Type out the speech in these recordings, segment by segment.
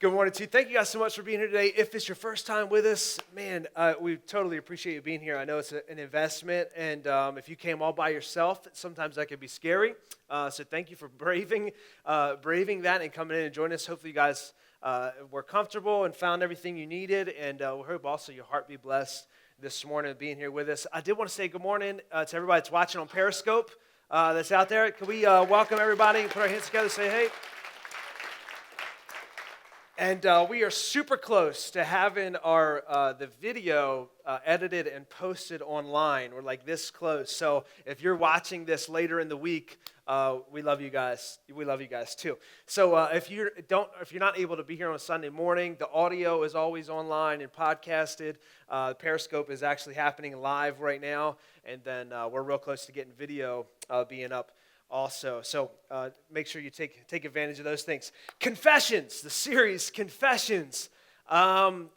Good morning to you. Thank you guys so much for being here today. If it's your first time with us, man, we totally appreciate you being here. I know it's an investment, and if you came all by yourself, sometimes that could be scary. So thank you for braving that and coming in and joining us. Hopefully you guys were comfortable and found everything you needed, and we hope also your heart be blessed this morning being here with us. I did want to say good morning to everybody that's watching on Periscope that's out there. Can we welcome everybody and put our hands together and say hey? And we are super close to having our the video edited and posted online. We're like this close. So if you're watching this later in the week, we love you guys. We love you guys too. So if you're not able to be here on a Sunday morning, the audio is always online and podcasted. Periscope is actually happening live right now, and then we're real close to getting video being up also. So make sure you take advantage of those things. Confessions, the series Confessions.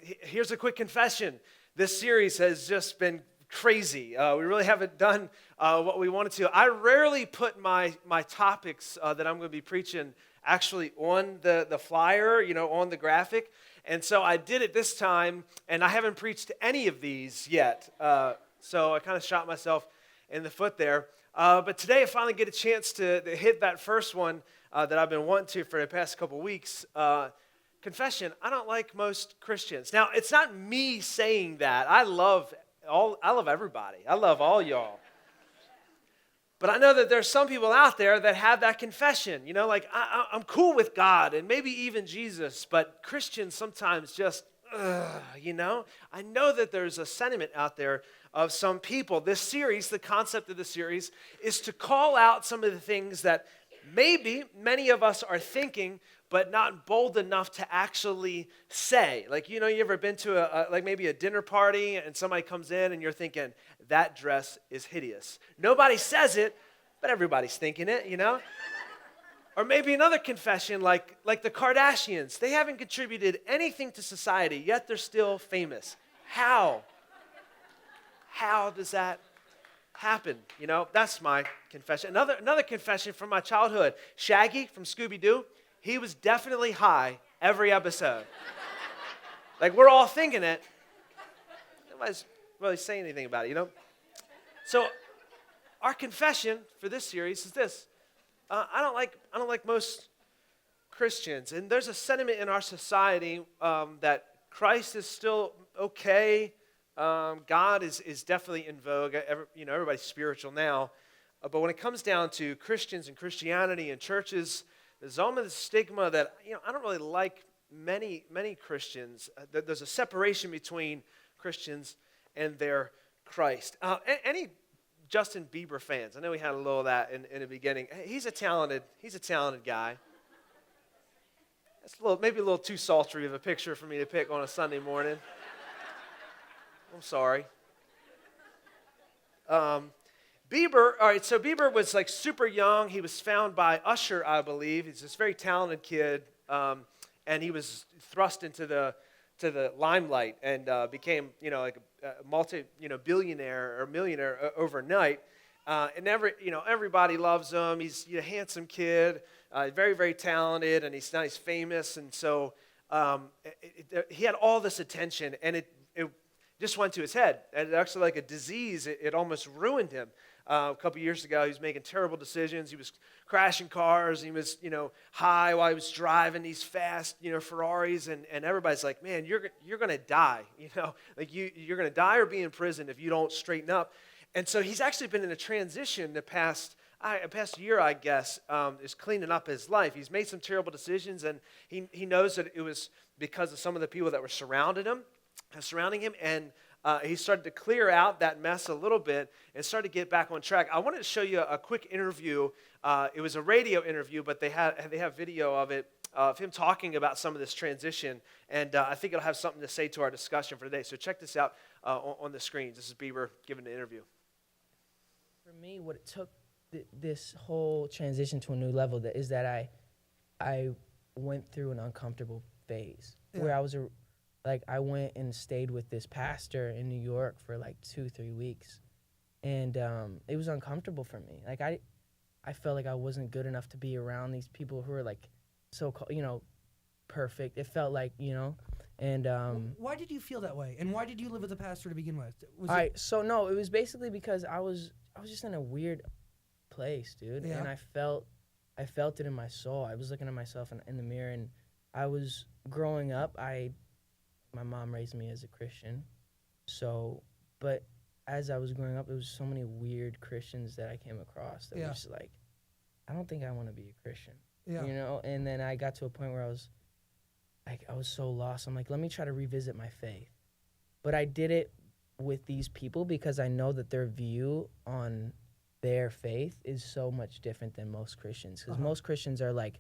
Here's a quick confession. This series has just been crazy. We really haven't done what we wanted to. I rarely put my topics that I'm going to be preaching actually on the flyer, on the graphic. And so I did it this time, and I haven't preached any of these yet. So I kind of shot myself in the foot there. But today I finally get a chance to hit that first one that I've been wanting to for the past couple weeks. Confession, I don't like most Christians. Now, it's not me saying that. I love everybody. I love all y'all. But I know that there's some people out there that have that confession. Like I'm cool with God and maybe even Jesus, but Christians sometimes just, I know that there's a sentiment out there of some people. This series, the concept of the series, is to call out some of the things that maybe many of us are thinking, but not bold enough to actually say. Like, you ever been to maybe a dinner party and somebody comes in and you're thinking, that dress is hideous. Nobody says it, but everybody's thinking it, Or maybe another confession like the Kardashians. They haven't contributed anything to society, yet they're still famous. How? How does that happen? That's my confession. Another confession from my childhood. Shaggy from Scooby-Doo, he was definitely high every episode. Like, we're all thinking it. Nobody's really saying anything about it, So our confession for this series is this. I don't like most Christians. And there's a sentiment in our society that Christ is still okay. God is definitely in vogue. Everybody's spiritual now. But when it comes down to Christians and Christianity and churches, there's almost a stigma that, I don't really like many Christians. There's a separation between Christians and their Christ. Any Justin Bieber fans? I know we had a little of that in the beginning. He's a talented guy. That's maybe a little too sultry of a picture for me to pick on a Sunday morning. I'm sorry. Bieber, all right, so Bieber was like super young. He was found by Usher, I believe. He's this very talented kid, and he was thrust into the limelight and became, like a multi-billionaire or millionaire overnight. And everybody loves him. He's a handsome kid, very, very talented, and now he's famous. And so he had all this attention, and it just went to his head. And actually, like a disease, it almost ruined him. A couple years ago, he was making terrible decisions. He was crashing cars. He was, high while he was driving these fast, Ferraris. And everybody's like, man, you're going to die. Like you're going to die or be in prison if you don't straighten up. And so he's actually been in a transition the past year, I guess, is cleaning up his life. He's made some terrible decisions, and he knows that it was because of some of the people that were surrounding him, and he started to clear out that mess a little bit and started to get back on track. I wanted to show you a quick interview. It was a radio interview, but they have video of it, of him talking about some of this transition, and I think it'll have something to say to our discussion for today. So check this out on the screen. This is Bieber giving the interview. For me, what it took this whole transition to a new level is that I went through an uncomfortable phase where I went and stayed with this pastor in New York for like 2-3 weeks, and it was uncomfortable for me. Like I felt like I wasn't good enough to be around these people who are like so, perfect. It felt like, and Why did you feel that way? And why did you live with a pastor to begin with? Was all right, so no, it was basically because I was just in a weird place, dude, Yeah. and I felt it in my soul. I was looking at myself in the mirror, and I was growing up. My mom raised me as a Christian, so but as I was growing up, there was so many weird Christians that I came across that Yeah. was just like, I don't think I want to be a Christian, Yeah. And then I got to a point where I was so lost. I'm like, let me try to revisit my faith, but I did it with these people because I know that their view on their faith is so much different than most Christians. Because most Christians are like,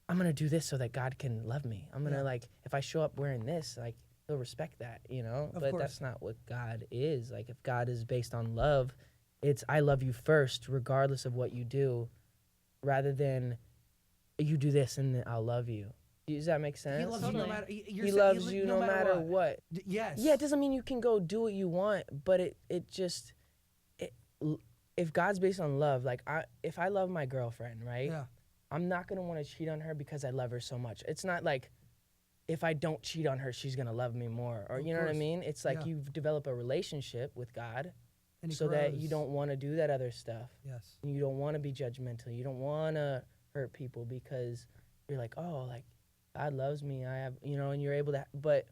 I'm going to do this so that God can love me. I'm going to, like, if I show up wearing this, like, he'll respect that, But course. that's not what God is. Like, if God is based on love, it's I love you first, regardless of what you do, rather than you do this and then I'll love you. Does that make sense? He loves you no Like, matter. he loves you no matter what. Yes. Yeah, it doesn't mean you can go do what you want, but if God's based on love, like if I love my girlfriend, right? Yeah. I'm not gonna want to cheat on her because I love her so much. It's not like if I don't cheat on her, she's gonna love me more, or Of you know what I course. mean? It's like Yeah. you've developed a relationship with God, And it so that you grows. don't want to do that other stuff. Yes. You don't want to be judgmental. You don't want to hurt people because you're like, oh, like God loves me. I have, and you're able to. But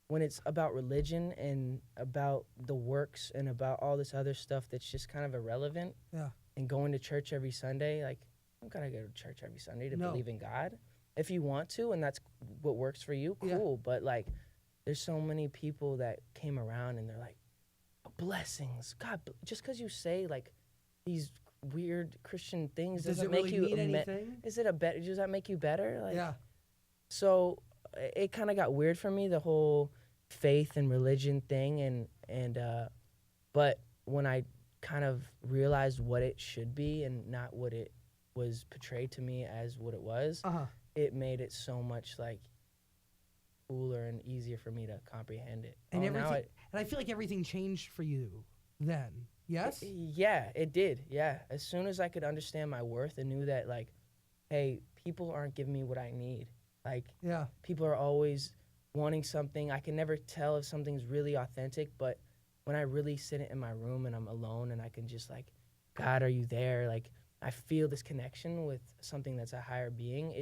when it's about religion and about the works and about all this other stuff that's just kind of irrelevant, Yeah. and going to church every Sunday, like I'm gonna go to church every Sunday to No. believe in God. If you want to, and that's what works for you, Yeah. cool. But like, there's so many people that came around and they're like, blessings, God. Just because you say like these weird Christian things Does doesn't it make really you mean a anything? Is it a better? Does that make you better? Like, Yeah. So it kind of got weird for me, the whole faith and religion thing, but when I kind of realized what it should be and not what it was portrayed to me as what it was, it made it so much like cooler and easier for me to comprehend it. And now everything. And I feel like everything changed for you then. Yes. Yeah, it did. Yeah. As soon as I could understand my worth and knew that, like, hey, people aren't giving me what I need. Like, Yeah. people are always wanting something. I can never tell if something's really authentic, but when I really sit in my room and I'm alone and I can just, like, God, are you there? Like, I feel this connection with something that's a higher being.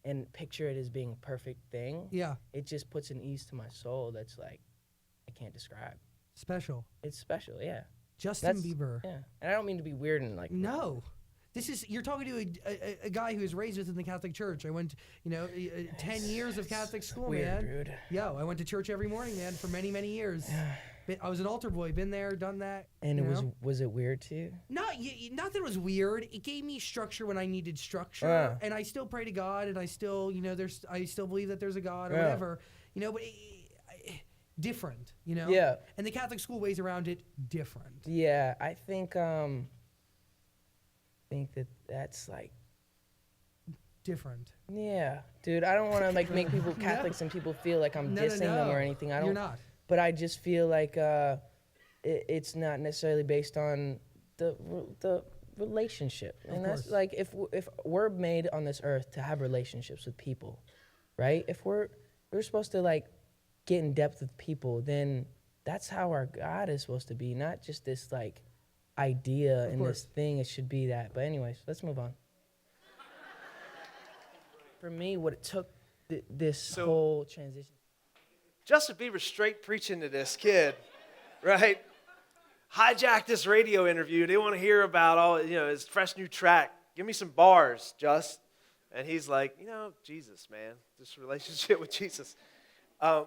And picture it as being a perfect thing. Yeah. It just puts an ease to my soul that's, like, I can't describe. Special. It's special, yeah. Justin That's- Bieber. Yeah, and I don't mean to be weird and like No. You're talking to a guy who was raised within the Catholic Church. I went, 10 years of Catholic school, weird, man. dude. Yo, I went to church every morning, man, for many, many years. I was an altar boy, been there, done that. And you it know? was it weird to you? Not that it was weird. It gave me structure when I needed structure, Yeah. and I still pray to God, and I still, I still believe that there's a God or Yeah. whatever, but different, Yeah. And the Catholic school ways around it different. Yeah, I think that's like Different. yeah, dude. I don't want to like make people Catholics and people feel like I'm No, dissing them no. or anything. I don't. You're not. But I just feel like it's not necessarily based on the relationship, and that's course. like if we're made on this earth to have relationships with people, right? If we're supposed to like get in depth with people, then that's how our God is supposed to be, not just this like idea and course. this thing. It should be that. But anyways, let's move on. For me, what it took this whole transition. Justin Bieber straight preaching to this kid, right? Hijacked this radio interview. They want to hear about all, his fresh new track. Give me some bars, Just. And he's like, Jesus, man, this relationship with Jesus. I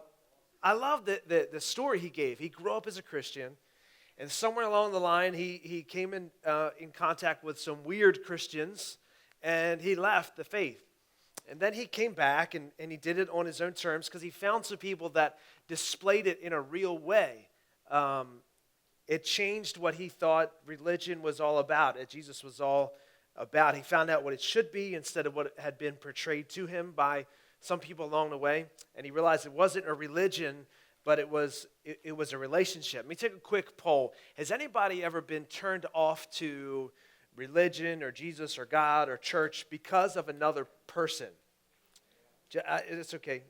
love the story he gave. He grew up as a Christian, and somewhere along the line, he came in contact with some weird Christians, and he left the faith. And then he came back, and he did it on his own terms because he found some people that displayed it in a real way. It changed what he thought religion was all about, that Jesus was all about. He found out what it should be instead of what had been portrayed to him by some people along the way. And he realized it wasn't a religion, but it was a relationship. Let me take a quick poll. Has anybody ever been turned off to religion or Jesus or God or church because of another person? It's okay.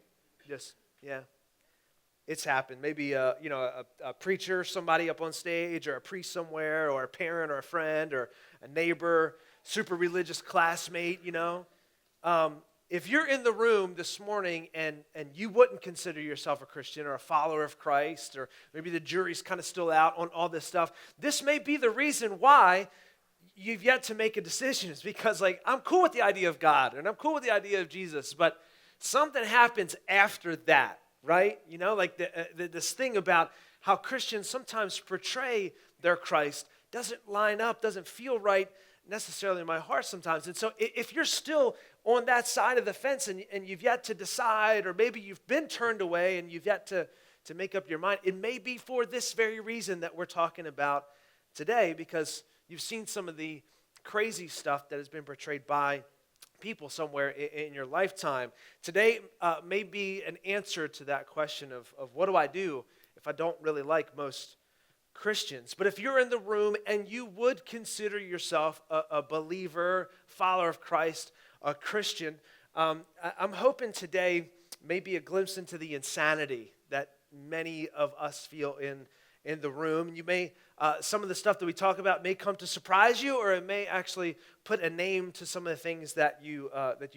Just, yeah. It's happened. Maybe, a preacher, somebody up on stage, or a priest somewhere, or a parent, or a friend, or a neighbor, super religious classmate, If you're in the room this morning and you wouldn't consider yourself a Christian or a follower of Christ, or maybe the jury's kind of still out on all this stuff, this may be the reason why you've yet to make a decision. It's because, I'm cool with the idea of God, and I'm cool with the idea of Jesus, but something happens after that. Right? This thing about how Christians sometimes portray their Christ doesn't line up, doesn't feel right necessarily in my heart sometimes. And so if you're still on that side of the fence and you've yet to decide, or maybe you've been turned away and you've yet to make up your mind, it may be for this very reason that we're talking about today, because you've seen some of the crazy stuff that has been portrayed by people somewhere in your lifetime. Today may be an answer to that question of what do I do if I don't really like most Christians. But if you're in the room and you would consider yourself a believer, follower of Christ, a Christian, I'm hoping today may be a glimpse into the insanity that many of us feel in the room. You may, some of the stuff that we talk about may come to surprise you, or it may actually put a name to some of the things that you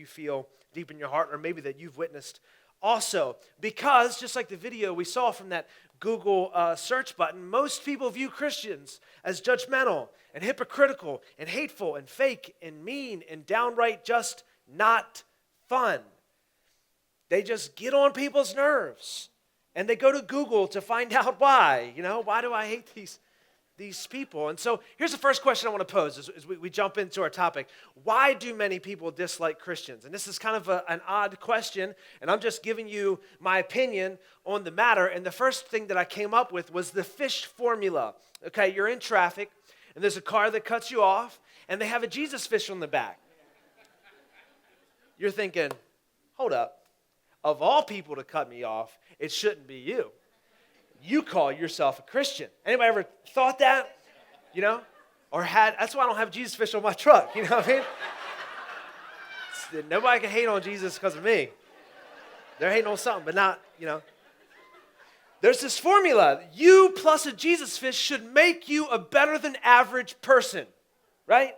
feel deep in your heart, or maybe that you've witnessed also. Because just like the video we saw from that Google search button, most people view Christians as judgmental and hypocritical and hateful and fake and mean and downright just not fun. They just get on people's nerves. And they go to Google to find out why. Why do I hate these people? And so here's the first question I want to pose as we jump into our topic. Why do many people dislike Christians? And this is kind of an odd question, and I'm just giving you my opinion on the matter. And the first thing that I came up with was the fish formula. Okay, you're in traffic, and there's a car that cuts you off, and they have a Jesus fish on the back. You're thinking, hold up. Of all people to cut me off, it shouldn't be you. You call yourself a Christian. Anybody ever thought that? Or that's why I don't have Jesus fish on my truck. You know what I mean? Nobody can hate on Jesus because of me. They're hating on something, but not, There's this formula. You plus a Jesus fish should make you a better than average person, right?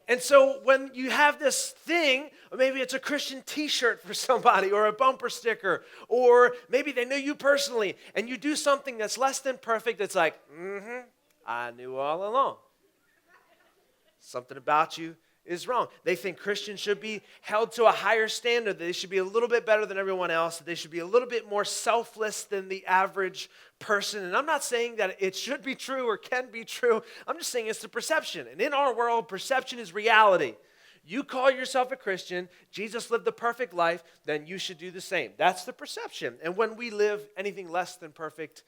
And so when you have this thing, or maybe it's a Christian t-shirt for somebody, or a bumper sticker, or maybe they know you personally, and you do something that's less than perfect, it's like, I knew all along. Something about you is wrong. They think Christians should be held to a higher standard, that they should be a little bit better than everyone else, that they should be a little bit more selfless than the average person. And I'm not saying that it should be true or can be true. I'm just saying it's the perception. And in our world, perception is reality. You call yourself a Christian, Jesus lived the perfect life, then you should do the same. That's the perception. And when we live anything less than perfect,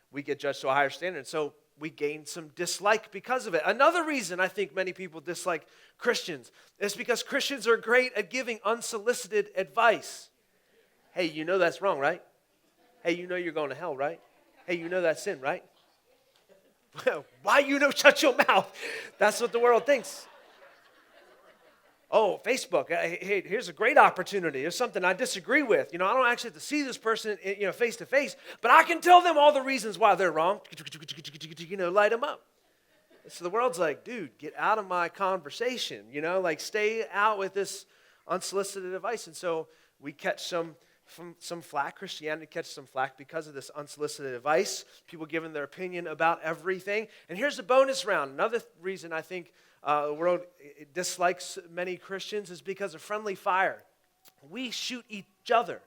we get judged to a higher standard. So we gain some dislike because of it. Another reason I think many people dislike Christians is because Christians are great at giving unsolicited advice. Hey, you know that's wrong, right? Hey, you know you're going to hell, right? Hey, you know that's sin, right? Why shut your mouth? That's what the world thinks. Oh, Facebook, hey, here's a great opportunity. There's something I disagree with. I don't actually have to see this person, face to face, but I can tell them all the reasons why they're wrong. Light them up. So the world's like, dude, get out of my conversation. Stay out with this unsolicited advice. And so we catch some flack. Christianity catches some flack because of this unsolicited advice. People giving their opinion about everything. And here's the bonus round. Another reason I think the world dislikes many Christians is because of friendly fire. We shoot each other,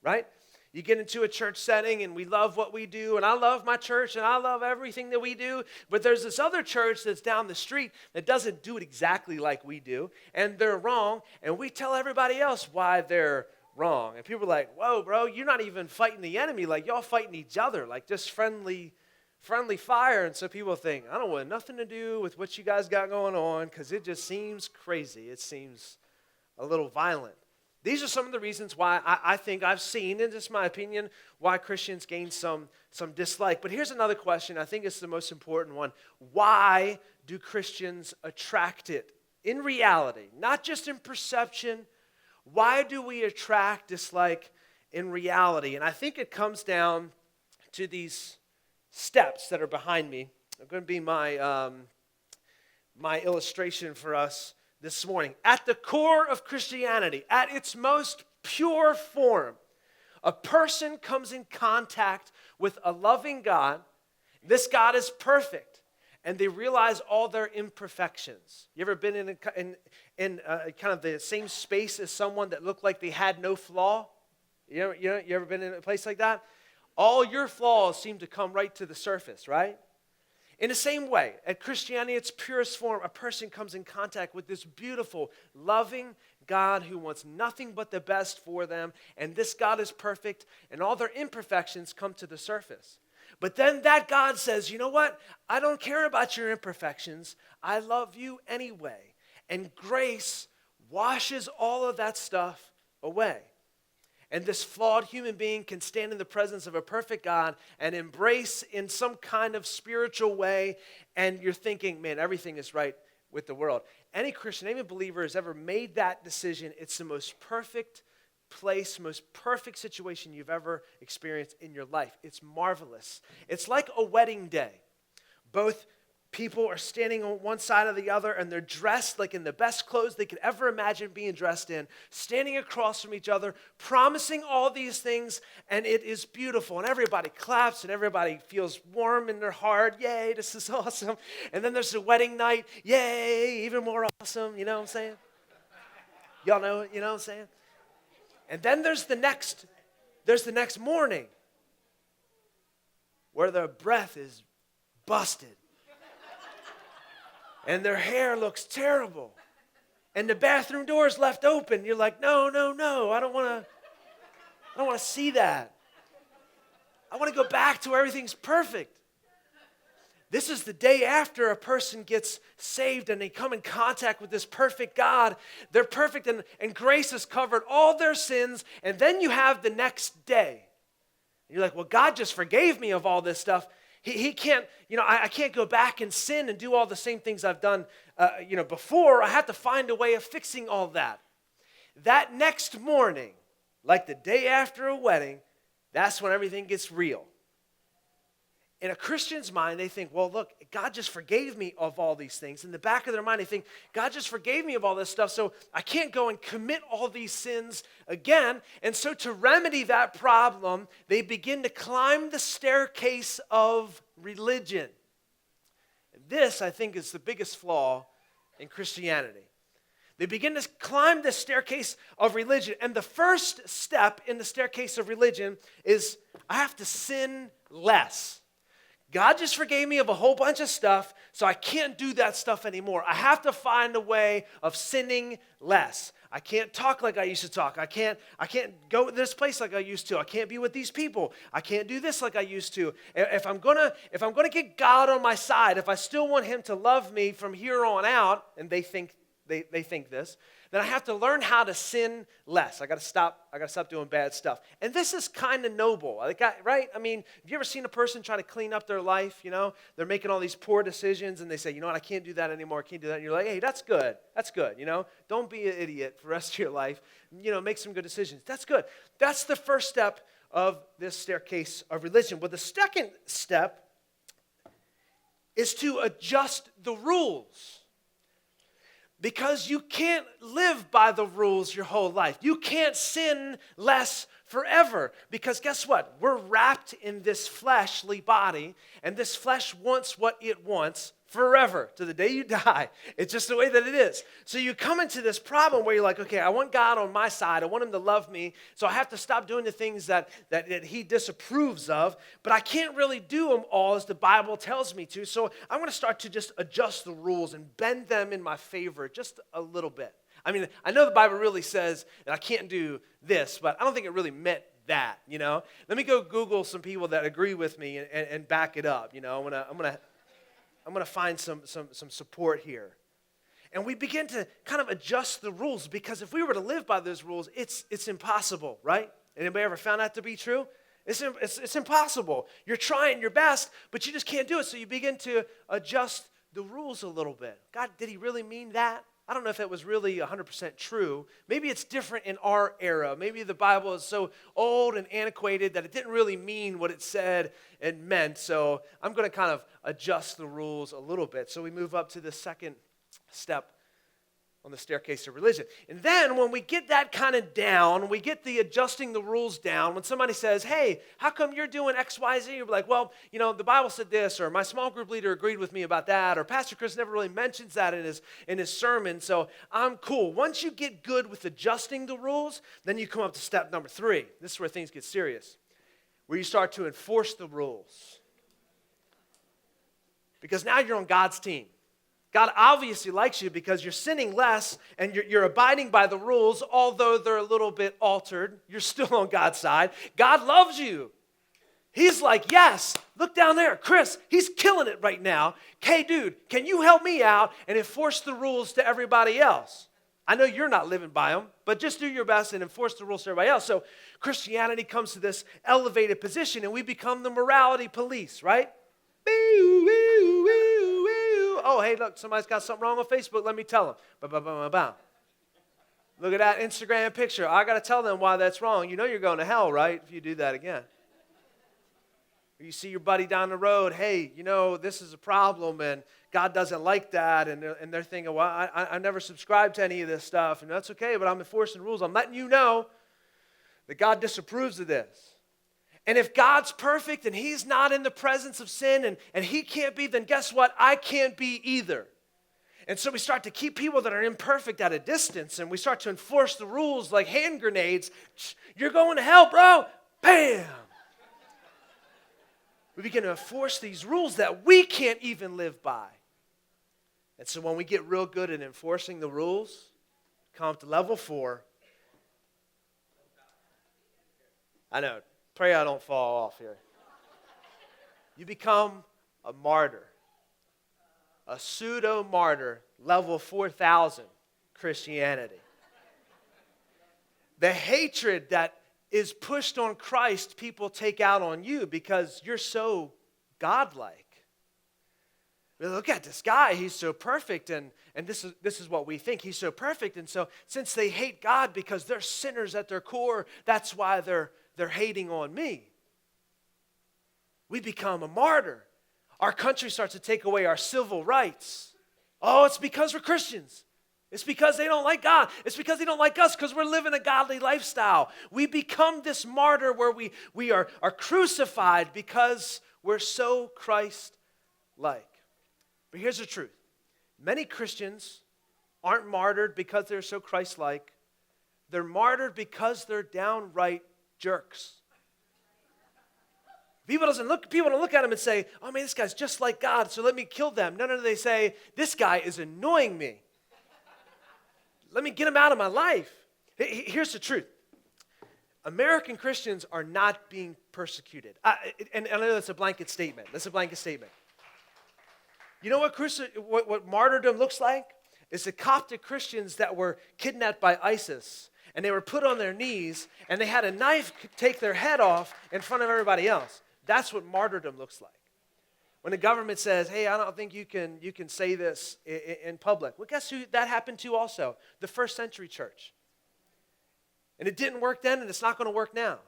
right? You get into a church setting and we love what we do, and I love my church and I love everything that we do, but there's this other church that's down the street that doesn't do it exactly like we do, and they're wrong, and we tell everybody else why they're wrong. And people are like, whoa, bro, you're not even fighting the enemy, like y'all fighting each other, like just friendly fire. And so people think, I don't want nothing to do with what you guys got going on because it just seems crazy. It seems a little violent. These are some of the reasons why I think I've seen, and just my opinion, why Christians gain some dislike. But here's another question. I think it's the most important one. Why do Christians attract it in reality, not just in perception Why do we attract dislike in reality? And I think it comes down to these steps that are behind me. They're going to be my illustration for us this morning. At the core of Christianity, at its most pure form, a person comes in contact with a loving God. This God is perfect, and they realize all their imperfections. You ever been in kind of the same space as someone that looked like they had no flaw? You ever been in a place like that? All your flaws seem to come right to the surface, right? In the same way, at Christianity, its purest form, a person comes in contact with this beautiful, loving God who wants nothing but the best for them, and this God is perfect, and all their imperfections come to the surface. But then that God says, you know what? I don't care about your imperfections. I love you anyway. And grace washes all of that stuff away. And this flawed human being can stand in the presence of a perfect God and embrace in some kind of spiritual way, and you're thinking, man, everything is right with the world. Any Christian, any believer has ever made that decision, it's the most perfect place, most perfect situation you've ever experienced in your life. It's marvelous. It's like a wedding day. Both people are standing on one side or the other, and they're dressed like in the best clothes they could ever imagine being dressed in, standing across from each other, promising all these things, and it is beautiful. And everybody claps, and everybody feels warm in their heart. Yay, this is awesome. And then there's the wedding night. Yay, even more awesome. You know what I'm saying? Y'all know, you know what I'm saying? And then there's the next morning where their breath is busted. And their hair looks terrible. And the bathroom door is left open. You're like, no, I don't want to see that. I want to go back to where everything's perfect. This is the day after a person gets saved and they come in contact with this perfect God. They're perfect and grace has covered all their sins. And then you have the next day. You're like, well, God just forgave me of all this stuff. He can't, I can't go back and sin and do all the same things I've done, before. I have to find a way of fixing all that. That next morning, like the day after a wedding, that's when everything gets real. In a Christian's mind, they think, well, look, God just forgave me of all these things. In the back of their mind, they think, God just forgave me of all this stuff, so I can't go and commit all these sins again. And so to remedy that problem, they begin to climb the staircase of religion. This, I think, is the biggest flaw in Christianity. They begin to climb the staircase of religion. And the first step in the staircase of religion is, I have to sin less. God just forgave me of a whole bunch of stuff, so I can't do that stuff anymore. I have to find a way of sinning less. I can't talk like I used to talk. I can't go to this place like I used to. I can't be with these people. I can't do this like I used to. If I'm gonna get God on my side, if I still want Him to love me from here on out, and they think this, then I have to learn how to sin less. I got to stop doing bad stuff. And this is kind of noble, right? I mean, have you ever seen a person try to clean up their life? They're making all these poor decisions, and they say, you know what, I can't do that anymore. I can't do that. And you're like, hey, that's good. That's good. Don't be an idiot for the rest of your life. Make some good decisions. That's good. That's the first step of this staircase of religion. But the second step is to adjust the rules. Because you can't live by the rules your whole life. You can't sin less forever. Because guess what? We're wrapped in this fleshly body, and this flesh wants what it wants forever, to the day you die. It's just the way that it is. So you come into this problem where you're like, okay, I want God on my side. I want Him to love me. So I have to stop doing the things that He disapproves of. But I can't really do them all as the Bible tells me to. So I'm going to start to just adjust the rules and bend them in my favor just a little bit. I mean, I know the Bible really says that I can't do this, but I don't think it really meant that, Let me go Google some people that agree with me and back it up, I'm going to find some support here. And we begin to kind of adjust the rules, because if we were to live by those rules, it's impossible, right? Anybody ever found that to be true? It's impossible. You're trying your best, but you just can't do it. So you begin to adjust the rules a little bit. God, did He really mean that? I don't know if that was really 100% true. Maybe it's different in our era. Maybe the Bible is so old and antiquated that it didn't really mean what it said and meant. So I'm going to kind of adjust the rules a little bit. So we move up to the second step on the staircase of religion. And then when we get that kind of down, we get the adjusting the rules down, when somebody says, hey, how come you're doing X, Y, Z? You're like, well, the Bible said this, or my small group leader agreed with me about that, or Pastor Chris never really mentions that in his sermon, so I'm cool. Once you get good with adjusting the rules, then you come up to step number 3. This is where things get serious, where you start to enforce the rules. Because now you're on God's team. God obviously likes you because you're sinning less and you're abiding by the rules, although they're a little bit altered. You're still on God's side. God loves you. He's like, yes, look down there. Chris, he's killing it right now. Hey, dude, can you help me out and enforce the rules to everybody else? I know you're not living by them, but just do your best and enforce the rules to everybody else. So Christianity comes to this elevated position and we become the morality police, right? Oh, hey, look, somebody's got something wrong on Facebook. Let me tell them. Look at that Instagram picture. I got to tell them why that's wrong. You know you're going to hell, right, if you do that again. You see your buddy down the road, hey, this is a problem, and God doesn't like that, and they're thinking, well, I never subscribed to any of this stuff, and that's okay, but I'm enforcing rules. I'm letting you know that God disapproves of this. And if God's perfect and he's not in the presence of sin and he can't be, then guess what? I can't be either. And so we start to keep people that are imperfect at a distance, and we start to enforce the rules like hand grenades. You're going to hell, bro. Bam. We begin to enforce these rules that we can't even live by. And so when we get real good at enforcing the rules, come up to level 4. I know. Pray I don't fall off here. You become a martyr, a pseudo-martyr, level 4,000 Christianity. The hatred that is pushed on Christ, people take out on you because you're so godlike. Look at this guy, he's so perfect, and this is what we think, he's so perfect, and so since they hate God because they're sinners at their core, that's why they're hating on me. We become a martyr. Our country starts to take away our civil rights. Oh, it's because we're Christians. It's because they don't like God. It's because they don't like us because we're living a godly lifestyle. We become this martyr where we are crucified because we're so Christ-like. But here's the truth. Many Christians aren't martyred because they're so Christ-like. They're martyred because they're downright jerks. People don't look at them and say, oh man, this guy's just like God, so let me kill them. No, they say, this guy is annoying me. Let me get him out of my life. Here's the truth. American Christians are not being persecuted. And I know that's a blanket statement. You know what martyrdom looks like? It's the Coptic Christians that were kidnapped by ISIS. And they were put on their knees, and they had a knife take their head off in front of everybody else. That's what martyrdom looks like. When the government says, hey, I don't think you can say this in public. Well, guess who that happened to also? The first century church. And it didn't work then, and it's not going to work now.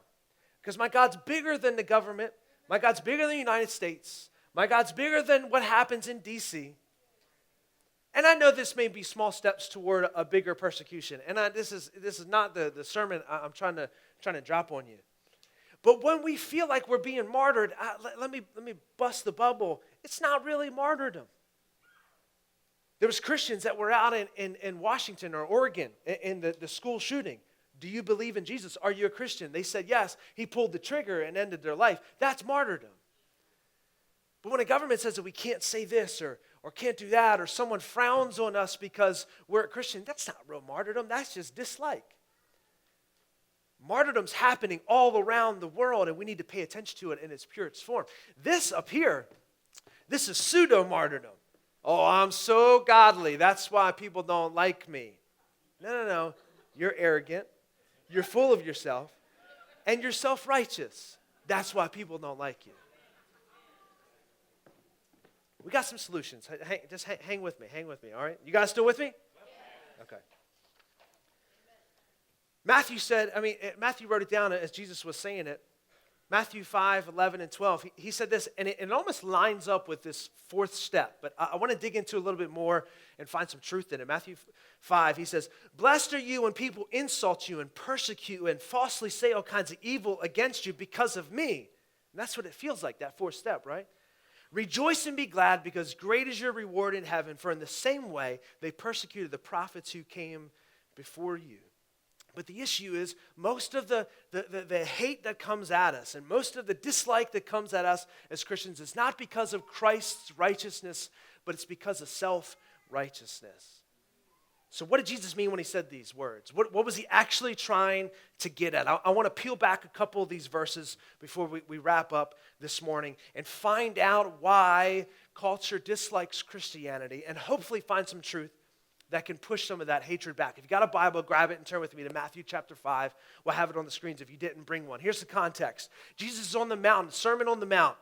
Because my God's bigger than the government. My God's bigger than the United States. My God's bigger than what happens in D.C., and I know this may be small steps toward a bigger persecution. And this is not the sermon I'm trying to drop on you. But when we feel like we're being martyred, let me bust the bubble. It's not really martyrdom. There was Christians that were out in Washington or Oregon in the school shooting. Do you believe in Jesus? Are you a Christian? They said yes. He pulled the trigger and ended their life. That's martyrdom. But when a government says that we can't say this or can't do that, or someone frowns on us because we're a Christian, that's not real martyrdom. That's just dislike. Martyrdom's happening all around the world, and we need to pay attention to it in its purest form. This up here, this is pseudo-martyrdom. Oh, I'm so godly. That's why people don't like me. No. You're arrogant. You're full of yourself. And you're self-righteous. That's why people don't like you. We got some solutions. Just hang with me, all right? You guys still with me? Okay. Matthew wrote it down as Jesus was saying it. Matthew 5, 11, and 12, he said this, and it almost lines up with this fourth step, but I want to dig into a little bit more and find some truth in it. Matthew 5, he says, "Blessed are you when people insult you and persecute you and falsely say all kinds of evil against you because of me." And that's what it feels like, that fourth step, right? "Rejoice and be glad, because great is your reward in heaven, for in the same way they persecuted the prophets who came before you." But the issue is, most of the hate that comes at us and most of the dislike that comes at us as Christians is not because of Christ's righteousness, but it's because of self-righteousness. So what did Jesus mean when he said these words? What was he actually trying to get at? I want to peel back a couple of these verses before we wrap up this morning and find out why culture dislikes Christianity and hopefully find some truth that can push some of that hatred back. If you got a Bible, grab it and turn with me to Matthew chapter 5. We'll have it on the screens if you didn't bring one. Here's the context. Jesus is on the mountain, Sermon on the Mount.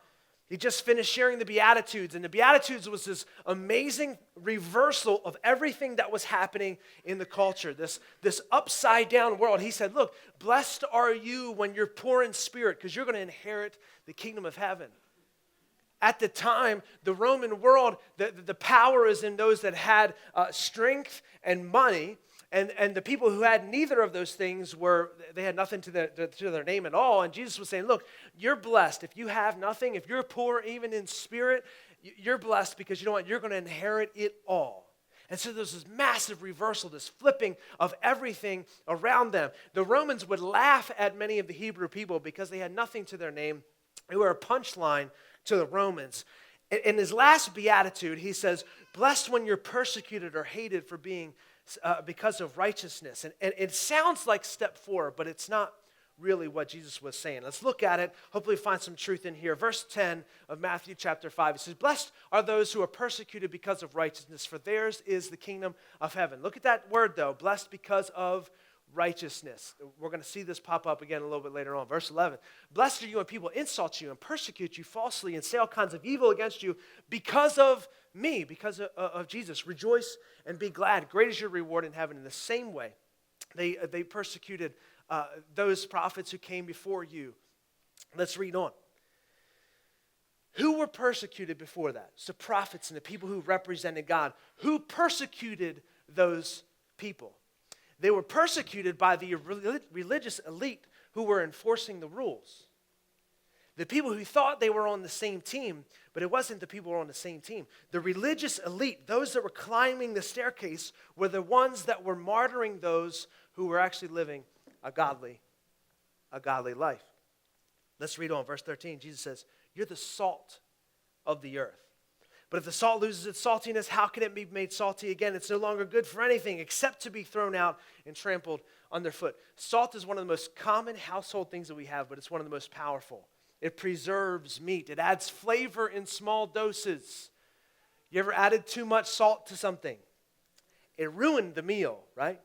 He just finished sharing the Beatitudes, and the Beatitudes was this amazing reversal of everything that was happening in the culture, this upside-down world. He said, look, blessed are you when you're poor in spirit, because you're going to inherit the kingdom of heaven. At the time, the Roman world, the power is in those that had strength and money, and the people who had neither of those things they had nothing to their name at all. And Jesus was saying, look, you're blessed. If you have nothing, if you're poor even in spirit, you're blessed, because you know what? You're going to inherit it all. And so there's this massive reversal, this flipping of everything around them. The Romans would laugh at many of the Hebrew people because they had nothing to their name. They were a punchline to the Romans. In his last beatitude, he says, "Blessed when you're persecuted or hated for being because of righteousness." And it sounds like step 4, but it's not really what Jesus was saying. Let's look at it, hopefully find some truth in here. Verse 10 of Matthew chapter 5, it says, "Blessed are those who are persecuted because of righteousness, for theirs is the kingdom of heaven." Look at that word, though, blessed because of righteousness. We're going to see this pop up again a little bit later on. Verse 11, "Blessed are you when people insult you and persecute you falsely and say all kinds of evil against you because of me," because of Jesus. "Rejoice and be glad. Great is your reward in heaven." In the same way, they persecuted those prophets who came before you. Let's read on. Who were persecuted before that? It's the prophets and the people who represented God. Who persecuted those people? They were persecuted by the religious elite who were enforcing the rules. The people who thought they were on the same team, but it wasn't the people who were on the same team. The religious elite, those that were climbing the staircase, were the ones that were martyring those who were actually living a godly life. Let's read on. Verse 13, Jesus says, "You're the salt of the earth. But if the salt loses its saltiness, how can it be made salty again? It's no longer good for anything except to be thrown out and trampled underfoot." Salt is one of the most common household things that we have, but it's one of the most powerful. It preserves meat. It adds flavor in small doses. You ever added too much salt to something? It ruined the meal, right?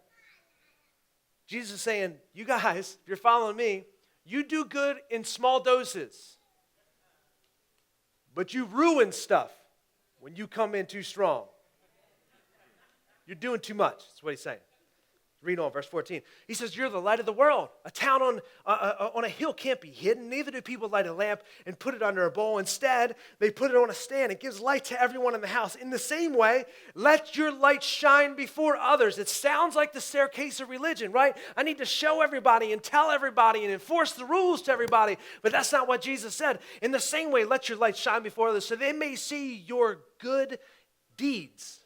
Jesus is saying, you guys, if you're following me, you do good in small doses, but you ruin stuff when you come in too strong. You're doing too much. That's what he's saying. Read on, verse 14. He says, "You're the light of the world. A town on a hill can't be hidden. Neither do people light a lamp and put it under a bowl. Instead, they put it on a stand. It gives light to everyone in the house. In the same way, let your light shine before others." It sounds like the staircase of religion, right? I need to show everybody and tell everybody and enforce the rules to everybody. But that's not what Jesus said. "In the same way, let your light shine before others so they may see your good deeds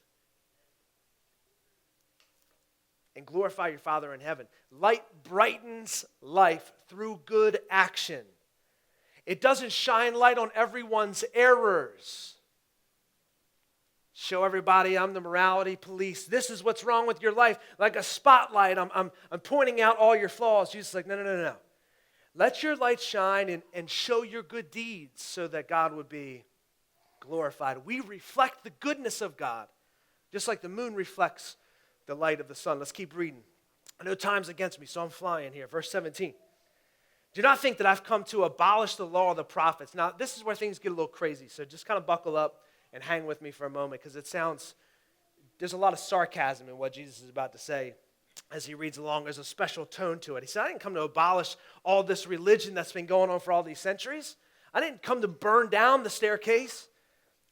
and glorify your Father in heaven." Light brightens life through good action. It doesn't shine light on everyone's errors. Show everybody I'm the morality police. This is what's wrong with your life. Like a spotlight, I'm pointing out all your flaws. Jesus is like, no. Let your light shine and show your good deeds so that God would be glorified. We reflect the goodness of God, just like the moon reflects the light of the sun. Let's keep reading. I know time's against me, so I'm flying here. Verse 17. "Do not think that I've come to abolish the law of the prophets." Now, this is where things get a little crazy, so just kind of buckle up and hang with me for a moment, because it sounds there's a lot of sarcasm in what Jesus is about to say as he reads along. There's a special tone to it. He said, I didn't come to abolish all this religion that's been going on for all these centuries. I didn't come to burn down the staircase.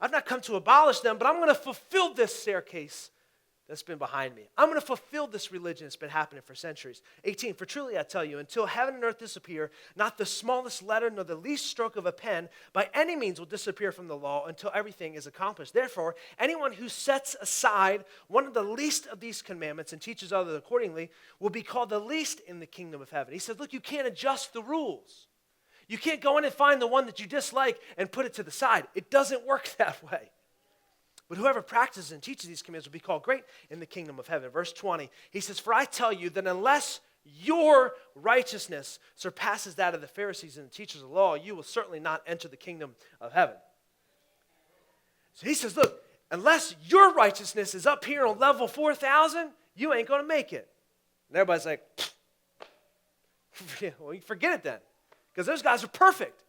I've not come to abolish them, but I'm going to fulfill this staircase that's been behind me. I'm going to fulfill this religion that's been happening for centuries. 18, for truly I tell you, until heaven and earth disappear, not the smallest letter nor the least stroke of a pen by any means will disappear from the law until everything is accomplished. Therefore, anyone who sets aside one of the least of these commandments and teaches others accordingly will be called the least in the kingdom of heaven. He says, look, you can't adjust the rules. You can't go in and find the one that you dislike and put it to the side. It doesn't work that way. But whoever practices and teaches these commands will be called great in the kingdom of heaven. Verse 20, he says, for I tell you that unless your righteousness surpasses that of the Pharisees and the teachers of the law, you will certainly not enter the kingdom of heaven. So he says, look, unless your righteousness is up here on level 4,000, you ain't going to make it. And everybody's like, well, you forget it then, because those guys are perfect.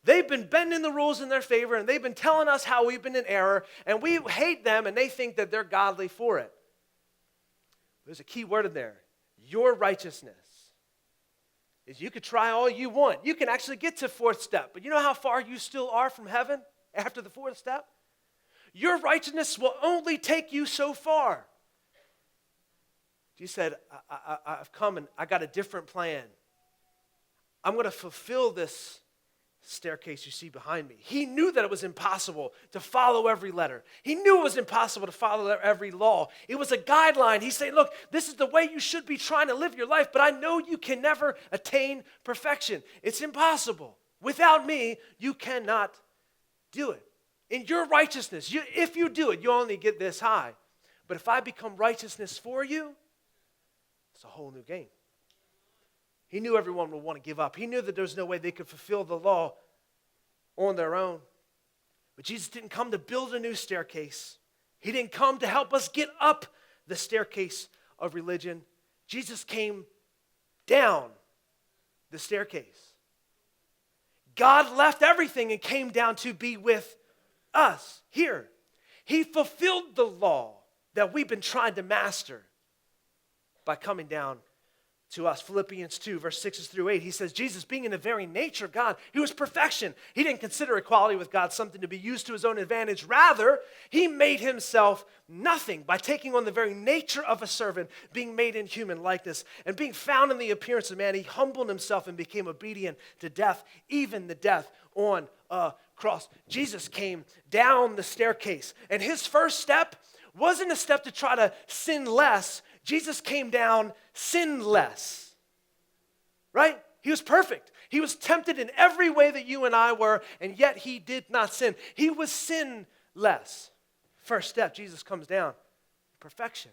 They've been bending the rules in their favor, and they've been telling us how we've been in error, and we hate them, and they think that they're godly for it. There's a key word in there. Your righteousness is you could try all you want. You can actually get to fourth step, but you know how far you still are from heaven after the fourth step? Your righteousness will only take you so far. Jesus said, I've come and I got a different plan. I'm going to fulfill this staircase you see behind me. He knew that it was impossible to follow every letter. He knew it was impossible to follow every law. It was a guideline. He's saying, look, this is the way you should be trying to live your life, but I know you can never attain perfection. It's impossible. Without me, you cannot do it. In your righteousness, if you do it, you only get this high. But if I become righteousness for you, it's a whole new game. He knew everyone would want to give up. He knew that there was no way they could fulfill the law on their own. But Jesus didn't come to build a new staircase. He didn't come to help us get up the staircase of religion. Jesus came down the staircase. God left everything and came down to be with us here. He fulfilled the law that we've been trying to master by coming down to us. Philippians 2, verse 6 through 8, he says, Jesus, being in the very nature of God, he was perfection. He didn't consider equality with God something to be used to his own advantage. Rather, he made himself nothing by taking on the very nature of a servant, being made in human likeness, and being found in the appearance of man, he humbled himself and became obedient to death, even the death on a cross. Jesus came down the staircase, and his first step wasn't a step to try to sin less. Jesus came down sinless, right? He was perfect. He was tempted in every way that you and I were, and yet he did not sin. He was sinless. First step, Jesus comes down, perfection.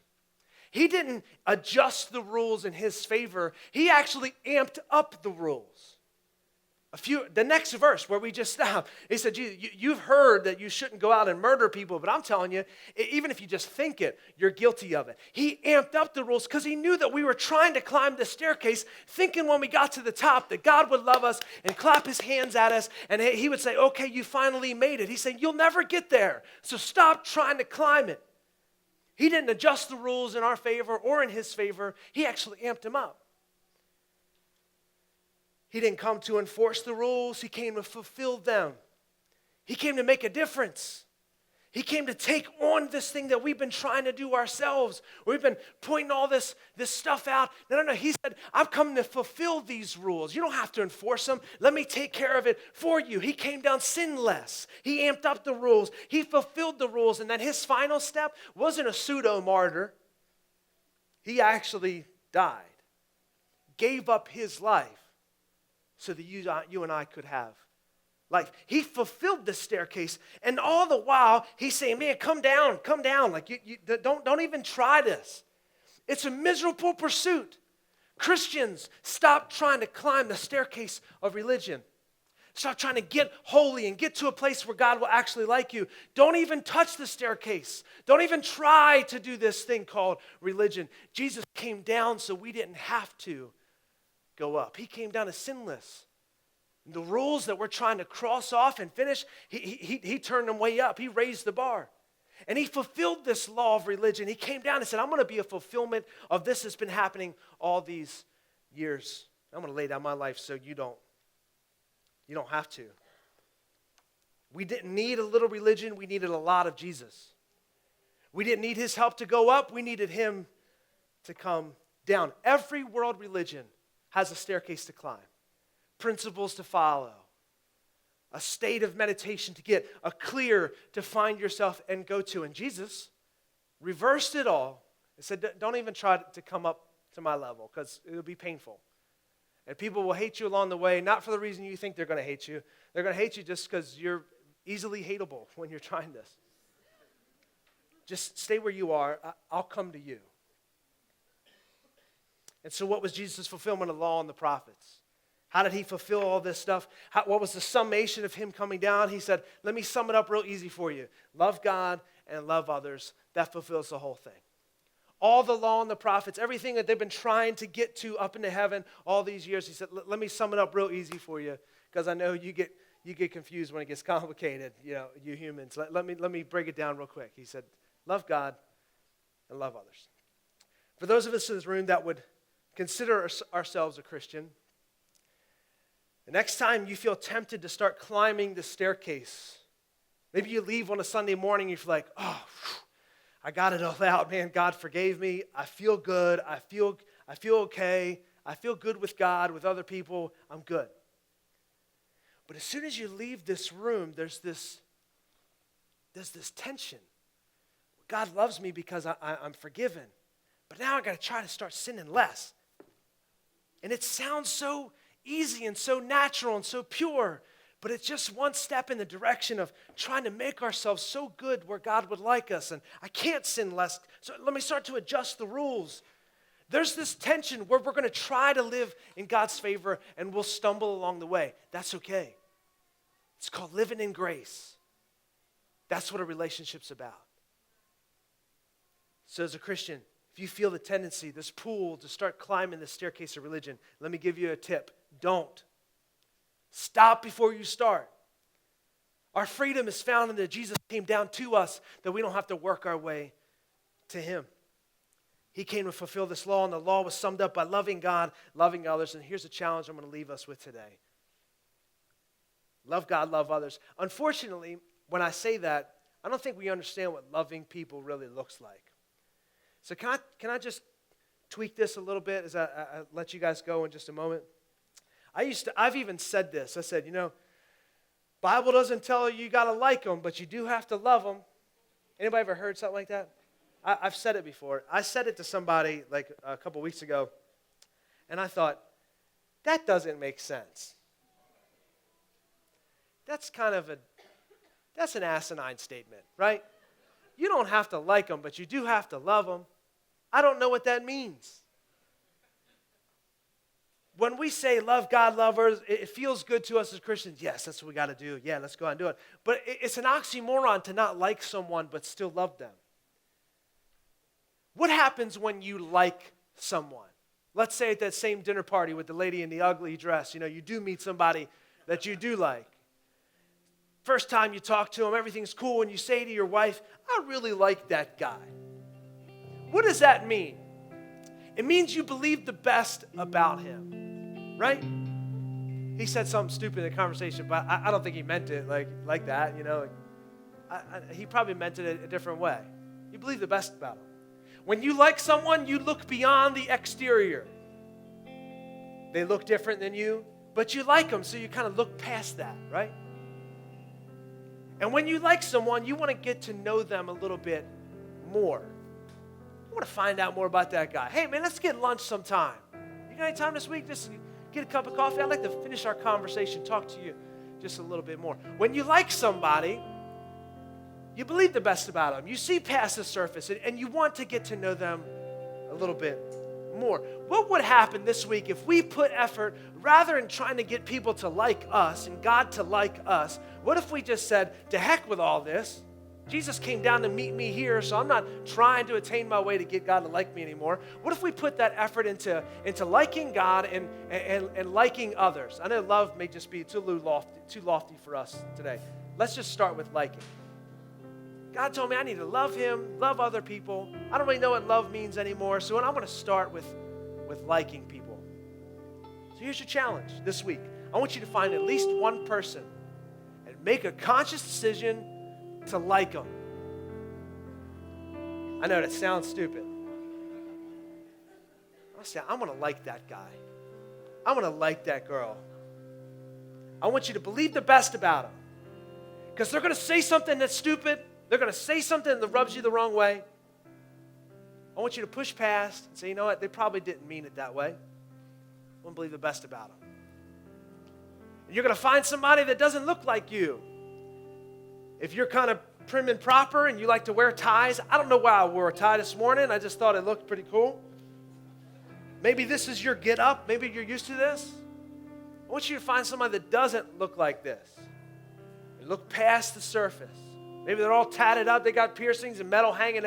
He didn't adjust the rules in his favor. He actually amped up the rules. The next verse where we just stopped, he said, you've heard that you shouldn't go out and murder people, but I'm telling you, even if you just think it, you're guilty of it. He amped up the rules because he knew that we were trying to climb the staircase, thinking when we got to the top that God would love us and clap his hands at us, and he would say, okay, you finally made it. He said, you'll never get there, so stop trying to climb it. He didn't adjust the rules in our favor or in his favor. He actually amped them up. He didn't come to enforce the rules. He came to fulfill them. He came to make a difference. He came to take on this thing that we've been trying to do ourselves. We've been pointing all this stuff out. No. He said, I've come to fulfill these rules. You don't have to enforce them. Let me take care of it for you. He came down sinless. He amped up the rules. He fulfilled the rules. And then his final step wasn't a pseudo-martyr. He actually died, gave up his life, so that you and I could have life. He fulfilled the staircase, and all the while, he's saying, man, come down. Like, don't even try this. It's a miserable pursuit. Christians, stop trying to climb the staircase of religion. Stop trying to get holy and get to a place where God will actually like you. Don't even touch the staircase. Don't even try to do this thing called religion. Jesus came down so we didn't have to go up. He came down as sinless. The rules that we're trying to cross off and finish, he turned them way up. He raised the bar. And he fulfilled this law of religion. He came down and said, I'm going to be a fulfillment of this that's been happening all these years. I'm going to lay down my life so you don't have to. We didn't need a little religion. We needed a lot of Jesus. We didn't need his help to go up. We needed him to come down. Every world religion has a staircase to climb, principles to follow, a state of meditation to get, a clear to find yourself and go to. And Jesus reversed it all and said, don't even try to come up to my level because it'll be painful. And people will hate you along the way, not for the reason you think they're going to hate you. They're going to hate you just because you're easily hateable when you're trying this. Just stay where you are. I'll come to you. And so what was Jesus' fulfillment of the law and the prophets? How did he fulfill all this stuff? What was the summation of him coming down? He said, let me sum it up real easy for you. Love God and love others. That fulfills the whole thing. All the law and the prophets, everything that they've been trying to get to up into heaven all these years, he said, let me sum it up real easy for you because I know you get confused when it gets complicated, you humans. Let me break it down real quick. He said, love God and love others. For those of us in this room that would consider ourselves a Christian, the next time you feel tempted to start climbing the staircase, maybe you leave on a Sunday morning, you feel like, oh, I got it all out, man. God forgave me. I feel good. I feel okay. I feel good with God, with other people. I'm good. But as soon as you leave this room, there's this tension. God loves me because I'm forgiven. But now I got to try to start sinning less. And it sounds so easy and so natural and so pure, but it's just one step in the direction of trying to make ourselves so good where God would like us. And I can't sin less, so let me start to adjust the rules. There's this tension where we're going to try to live in God's favor and we'll stumble along the way. That's okay. It's called living in grace. That's what a relationship's about. So as a Christian, if you feel the tendency, this pull to start climbing the staircase of religion, let me give you a tip. Don't. Stop before you start. Our freedom is found in that Jesus came down to us, that we don't have to work our way to him. He came to fulfill this law, and the law was summed up by loving God, loving others. And here's a challenge I'm going to leave us with today. Love God, love others. Unfortunately, when I say that, I don't think we understand what loving people really looks like. So can I just tweak this a little bit as I let you guys go in just a moment? I've even said this. I said, Bible doesn't tell you got to like them, but you do have to love them. Anybody ever heard something like that? I've said it before. I said it to somebody like a couple weeks ago, and I thought, that doesn't make sense. That's an asinine statement, right? You don't have to like them, but you do have to love them. I don't know what that means. When we say love God, love others, it feels good to us as Christians. Yes, that's what we got to do. Yeah, let's go out and do it. But it's an oxymoron to not like someone but still love them. What happens when you like someone? Let's say at that same dinner party with the lady in the ugly dress, you do meet somebody that you do like. First time you talk to them, everything's cool, and you say to your wife, I really like that guy. What does that mean? It means you believe the best about him, right? He said something stupid in the conversation, but I don't think he meant it like that, he probably meant it a different way. You believe the best about him. When you like someone, you look beyond the exterior. They look different than you, but you like them, so you kind of look past that, right? And when you like someone, you want to get to know them a little bit more. You want to find out more about that guy. Hey, man, let's get lunch sometime. You got any time this week? Just get a cup of coffee. I'd like to finish our conversation, talk to you just a little bit more. When you like somebody, you believe the best about them. You see past the surface, and you want to get to know them a little bit more. What would happen this week if we put effort, rather than trying to get people to like us and God to like us, what if we just said, to heck with all this? Jesus came down to meet me here, so I'm not trying to attain my way to get God to like me anymore. What if we put that effort into liking God and liking others? I know love may just be too lofty for us today. Let's just start with liking. God told me I need to love him, love other people. I don't really know what love means anymore, so I'm going to start with liking people. So here's your challenge this week. I want you to find at least one person and make a conscious decision to like them. I know that sounds stupid. I'll say, I'm going to like that guy. I'm going to like that girl. I want you to believe the best about them. Because they're going to say something that's stupid. They're going to say something that rubs you the wrong way. I want you to push past and say, you know what? They probably didn't mean it that way. I want to believe the best about them. And you're going to find somebody that doesn't look like you. If you're kind of prim and proper and you like to wear ties, I don't know why I wore a tie this morning. I just thought it looked pretty cool. Maybe this is your get up. Maybe you're used to this. I want you to find somebody that doesn't look like this. And look past the surface. Maybe they're all tatted up. They got piercings and metal hanging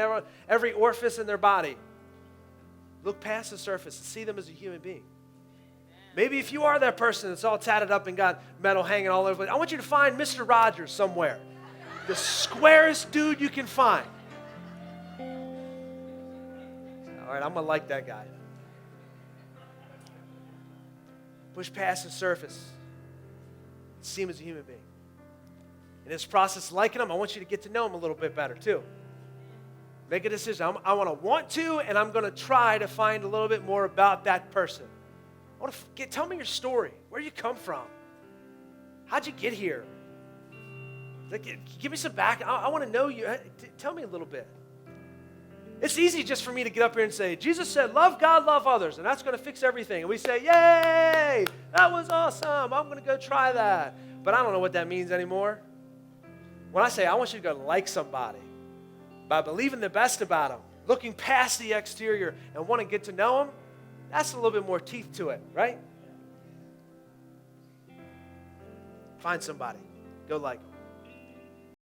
every orifice in their body. Look past the surface and see them as a human being. Maybe if you are that person that's all tatted up and got metal hanging all over the place, I want you to find Mr. Rogers somewhere. The squarest dude you can find. All right, I'm going to like that guy. Push past the surface. See him as a human being. In this process of liking him, I want you to get to know him a little bit better too. Make a decision. I want to, and I'm going to try to find a little bit more about that person. Tell me your story. Where you come from? How'd you get here? Give me some back. I want to know you. Tell me a little bit. It's easy just for me to get up here and say, Jesus said, love God, love others, and that's going to fix everything. And we say, yay, that was awesome. I'm going to go try that. But I don't know what that means anymore. When I say I want you to go like somebody by believing the best about them, looking past the exterior and want to get to know them, that's a little bit more teeth to it, right? Find somebody. Go like them.